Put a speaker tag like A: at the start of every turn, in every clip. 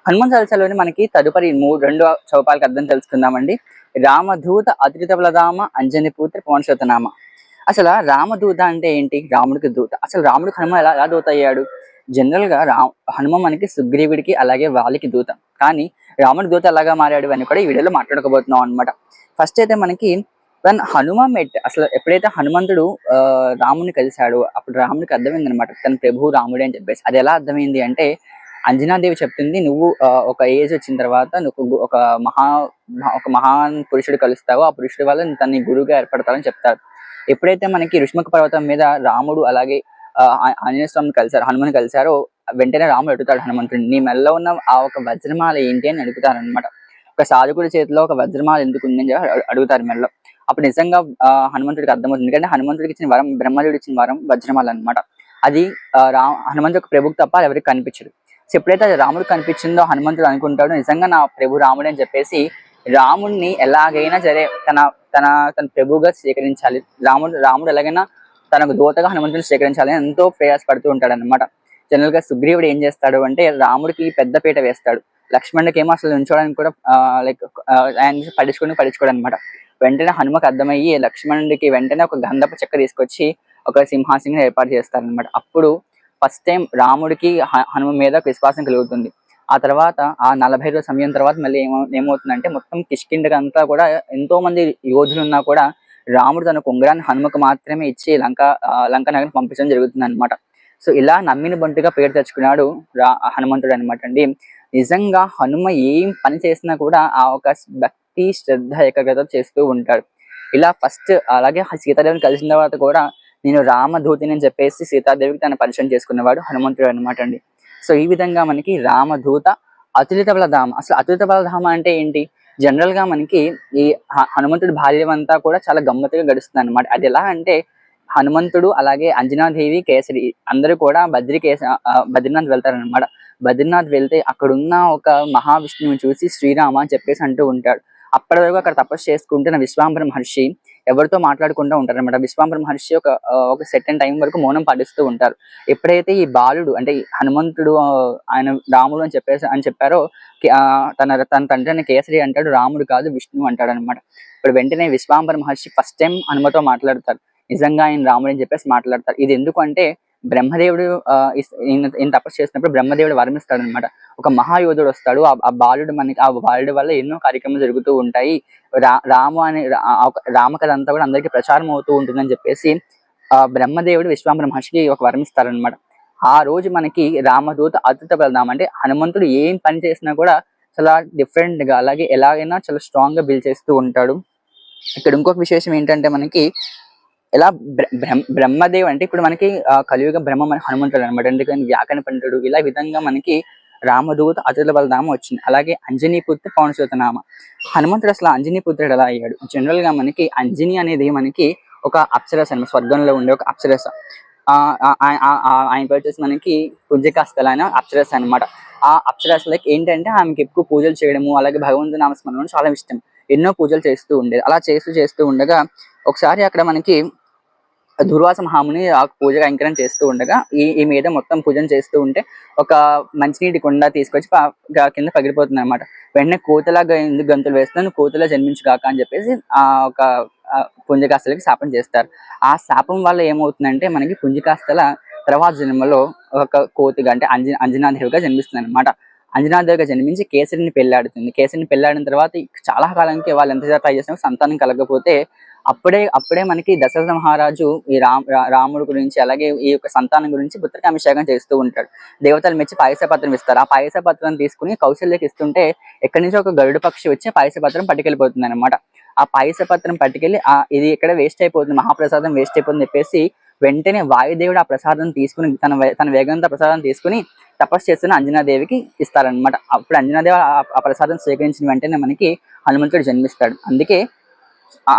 A: హనుమాన్ చాలీసాలోని మనకి తదుపరి రెండు చౌపాలకు అర్థం తెలుసుకుందామండి. రామదూత అతిథి బలధామ అంజని పుత్ర పవనసుతనామ. అసలు రామదూత అంటే ఏంటి? రాముడికి దూత. అసలు రాముడికి హనుమ ఎలా దూత అయ్యాడు? జనరల్ గా హనుమ మనకి సుగ్రీవుడికి అలాగే వాళ్ళకి దూత. కానీ రాముడి దూత ఎలాగా మారాడు అని కూడా ఈ వీడియోలో మాట్లాడుకోబోతున్నాం అనమాట. ఫస్ట్ అయితే మనకి హనుమ అసలు ఎప్పుడైతే హనుమంతుడు రాముడిని కలిశాడో అప్పుడు రాముడికి అర్థమైంది అనమాట, తన ప్రభు రాముడే అని చెప్పేసి. అది ఎలా అర్థమైంది అంటే, అంజనాదేవి చెప్తుంది, నువ్వు ఒక ఏజ్ వచ్చిన తర్వాత నువ్వు ఒక మహాన్ పురుషుడు కలుస్తావో ఆ పురుషుడి వల్ల తన నీ గురువుగా ఏర్పడతావని చెప్తారు. ఎప్పుడైతే మనకి రుష్ముఖ పర్వతం మీద రాముడు అలాగే ఆంజనేయ స్వామిని కలిశారు, హనుమని కలిశారో వెంటనే రాముడు అడుగుతాడు హనుమంతుడిని, నీ మెల్ల ఉన్న ఆ ఒక వజ్రమాల ఏంటి అని అడుగుతారు అనమాట. ఒక సాధకుడి చేతిలో ఒక వజ్రమాల ఎందుకు ఉంది అని అడుగుతారు మెల్ల. అప్పుడు నిజంగా హనుమంతుడికి అర్థమవుతుంది, ఎందుకంటే హనుమంతుడికి ఇచ్చిన వరం, బ్రహ్మదేవుడికి ఇచ్చిన వరం వజ్రమాల అనమాట. అది హనుమంతుడి యొక్క ప్రభుకి తప్ప ఎవరికి కనిపించదు. సో ఎప్పుడైతే అది రాముడు కనిపించిందో హనుమంతుడు అనుకుంటాడు, నిజంగా నా ప్రభు రాముడు అని చెప్పేసి రాముడిని ఎలాగైనా సరే తన తన తన ప్రభువుగా స్వీకరించాలి, రాముడు ఎలాగైనా తనకు దూతగా హనుమంతుడిని స్వీకరించాలి అని ఎంతో ప్రయాసపడుతూ ఉంటాడు అనమాట. జనరల్ గా సుగ్రీవుడు ఏం చేస్తాడు అంటే రాముడికి పెద్ద పీట వేస్తాడు, లక్ష్మణుడికి ఏమో అసలు ఉంచుకోవడానికి కూడా ఆయన పట్టించుకోడు అనమాట. వెంటనే హనుమకు అర్థమయ్యి లక్ష్మణుడికి వెంటనే ఒక గంధపు చెక్క తీసుకొచ్చి ఒక సింహాసనం ఏర్పాటు చేస్తారనమాట. అప్పుడు ఫస్ట్ టైం రాముడికి హనుమ మీద విశ్వాసం కలుగుతుంది. ఆ తర్వాత ఆ 40 రోజుల సమయం తర్వాత మళ్ళీ ఏమవుతుందంటే మొత్తం కిష్కింధకంతా కూడా ఎంతో మంది యోధులు ఉన్నా కూడా రాముడు తన ఉంగరాన్ని హనుమకు మాత్రమే ఇచ్చి లంక నగరం పంపించడం జరుగుతుంది అనమాట. సో ఇలా నమ్మిన బంటుగా పేరు తెచ్చుకున్నాడు హనుమంతుడు అనమాట అండి. నిజంగా హనుమ ఏం పని చేసినా కూడా ఆ ఒక భక్తి శ్రద్ధ ఏకాగ్రత చేస్తూ ఉంటాడు. ఇలా ఫస్ట్ అలాగే సీతాదేవిని కలిసిన తర్వాత కూడా నేను రామదూతిని అని చెప్పేసి సీతాదేవికి తన పరిచయం చేసుకున్నవాడు హనుమంతుడు అనమాట అండి. సో ఈ విధంగా మనకి రామదూత అతులిత బలధామ. అసలు అతులిత బలధామ అంటే ఏంటి? జనరల్ గా మనకి ఈ హనుమంతుడి బాల్యం అంతా కూడా చాలా గమ్మత్తుగా గడుస్తుంది అనమాట. అది ఎలా అంటే హనుమంతుడు అలాగే అంజనాదేవి కేసరి అందరూ కూడా బద్రీనాథ్ వెళ్తారనమాట. బద్రీనాథ్ వెళ్తే అక్కడున్న ఒక మహావిష్ణువుని చూసి శ్రీరామ అని చెప్పేసి అంటూ ఉంటాడు. అప్పటి వరకు అక్కడ తపస్సు చేసుకుంటున్న విశ్వాంబర మహర్షి ఎవరితో మాట్లాడుకుంటూ ఉంటారు అనమాట. విశ్వాంబర మహర్షి ఒక సెకండ్ టైం వరకు మౌనం పాటిస్తూ ఉంటారు. ఎప్పుడైతే ఈ బాలుడు అంటే హనుమంతుడు ఆయన రాముడు అని చెప్పారో తన తండ్రి కేసరి అంటాడు, రాముడు కాదు విష్ణువు అంటాడు అనమాట. ఇప్పుడు వెంటనే విశ్వాంబర మహర్షి ఫస్ట్ టైం హనుమతో మాట్లాడతారు, నిజంగా ఆయన రాముడు అని చెప్పేసి మాట్లాడతారు. ఇది ఎందుకు అంటే బ్రహ్మదేవుడు ఈయన తపస్సు చేసినప్పుడు బ్రహ్మదేవుడు వరమిస్తాడు అనమాట. ఒక మహాయోధుడు వస్తాడు, ఆ బాలుడి వల్ల ఎన్నో కార్యక్రమాలు జరుగుతూ ఉంటాయి, రామ కథ అంతా కూడా అందరికీ ప్రచారం అవుతూ ఉంటుందని చెప్పేసి బ్రహ్మదేవుడు విశ్వాంబర మహర్షికి ఒక వరమిస్తారనమాట. ఆ రోజు మనకి రామదూత అద్భుత బలధామ అంటే హనుమంతుడు ఏం పని చేసినా కూడా చాలా డిఫరెంట్ గా అలాగే ఎలాగైనా చాలా స్ట్రాంగ్ గా బిల్డ్ చేస్తూ ఉంటాడు. ఇక్కడ ఇంకొక విశేషం ఏంటంటే మనకి ఎలా బ్రహ్మదేవుడు అంటే ఇప్పుడు మనకి కలియుగ బ్రహ్మ హనుమంతుడు అనమాట. ఎందుకని వ్యాకరణ పండితుడు. ఇలా విధంగా మనకి రామదూత అతుల బలధామ వచ్చింది. అలాగే అంజనీ పుత్ర పవనసుతనామ. హనుమంతుడు అసలు అంజనీ పుత్రుడు ఎలా అయ్యాడు? జనరల్ గా మనకి అంజని అనేది మనకి ఒక అప్సరస అనమాట, స్వర్గంలో ఉండే ఒక అప్సరస. ఆయన పేరు వచ్చేసి మనకి పుంజికాస్థల అనే అప్సరస అనమాట. ఆ అప్సరసలకి ఏంటంటే ఆమెకి ఎక్కువ పూజలు చేయడము అలాగే భగవంతుని నామస్మరణం చాలా ఇష్టం. ఎన్నో పూజలు చేస్తూ ఉండేది. అలా చేస్తూ ఉండగా ఒకసారి అక్కడ మనకి దుర్వాస మహాముని ఆ పూజ కైంకర్యం చేస్తూ ఉండగా ఈ మీద మొత్తం పూజను చేస్తూ ఉంటే ఒక మంచినీటి కొండ తీసుకొచ్చి కింద పగిలిపోతుంది అనమాట. వెంటనే కోతలాగా ఎందుకు గంతులు వేస్తున్నాను, కోతలా జన్మించుగాక అని చెప్పేసి ఒక పుంజికాస్థలకి శాపం చేస్తారు. ఆ శాపం వల్ల ఏమవుతుందంటే మనకి పుంజికాస్థల తర్వాత జన్మలో ఒక కోతిగా అంటే అంజనాదేవిగా జన్మిస్తుంది అనమాట. అంజనాదేవిగా జన్మించి కేసరిని పెళ్లాడుతుంది. కేసరిని పెళ్లాడిన తర్వాత చాలా కాలానికి వాళ్ళు ఎంత ట్రై చేసినా సంతానం కలగకపోతే అప్పుడే మనకి దశరథ మహారాజు ఈ రాముడు గురించి అలాగే ఈ యొక్క సంతానం గురించి పుత్రకాభిషేకం చేస్తూ ఉంటాడు. దేవతలు మెచ్చి పాయస పత్రం ఇస్తారు. ఆ పాయస పత్రం తీసుకుని కౌశల్యకి ఇస్తుంటే ఎక్కడి నుంచి ఒక గరుడ పక్షి వచ్చి పాయస పత్రం పట్టుకెళ్ళిపోతుంది అనమాట. ఆ పాయస పత్రం పట్టుకెళ్ళి ఇది ఇక్కడ వేస్ట్ అయిపోతుంది, మహాప్రసాదం వేస్ట్ అయిపోతుంది చెప్పేసి వెంటనే వాయుదేవుడు ఆ ప్రసాదం తీసుకుని తన వేగంతో ప్రసాదం తీసుకుని తపస్సు చేస్తున్న అంజనాదేవికి ఇస్తారనమాట. అప్పుడు అంజనాదేవి ఆ ప్రసాదం స్వీకరించిన వెంటనే మనకి హనుమంతుడు జన్మిస్తాడు. అందుకే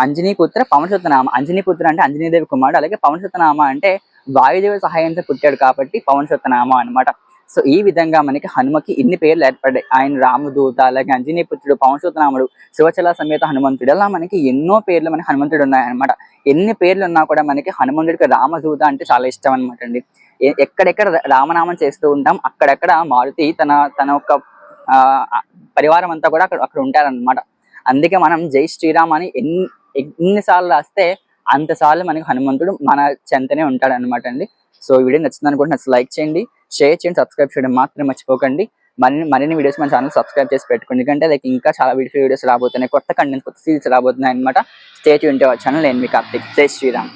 A: అంజనీపుత్ర పవనసుతనామ. అంజనీపుత్ర అంటే అంజనీదేవి కుమారుడు, అలాగే పవనసుతనామ అంటే వాయుదేవుడి సహాయంతో పుట్టాడు కాబట్టి పవనసుతనామ అనమాట. సో ఈ విధంగా మనకి హనుమకి ఇన్ని పేర్లు ఏర్పడ్డాయి. ఆయన రామదూత అలాగే అంజనీపుత్రుడు పవనసుతనాముడు శివచల సమేత హనుమంతుడు, అలా మనకి ఎన్నో పేర్లు మనకి హనుమంతుడు ఉన్నాయన్నమాట. ఎన్ని పేర్లు ఉన్నా కూడా మనకి హనుమంతుడికి రామదూత అంటే చాలా ఇష్టం అనమాట అండి. ఎక్కడెక్కడ రామనామం చేస్తూ ఉంటాం అక్కడెక్కడ మారుతి తన యొక్క ఆ పరివారం అంతా కూడా అక్కడ అక్కడ ఉంటారన్నమాట. అందుకే మనం జై శ్రీరామ్ అని ఎన్నిసార్లు రాస్తే అంతసార్లు మనకి హనుమంతుడు మన చెంతనే ఉంటాడన్నమాట అండి. సో ఈ వీడియో నచ్చింది అనుకుంటే లైక్ చేయండి, షేర్ చేయండి, సబ్స్క్రైబ్ చేయడం మాత్రం మర్చిపోకండి. మరిన్ని వీడియోస్ మన ఛానల్ సబ్స్క్రైబ్ చేసి పెట్టుకోండి. ఎందుకంటే లైక్ ఇంకా చాలా వీడియోస్ రాబోతున్నాయి, కొత్త కంటెంట్, కొత్త సిరీస్ రాబోతున్నాయి అనమాట. Stay tune to our channel. నేను మీ కార్తిక్. జై శ్రీరామ్.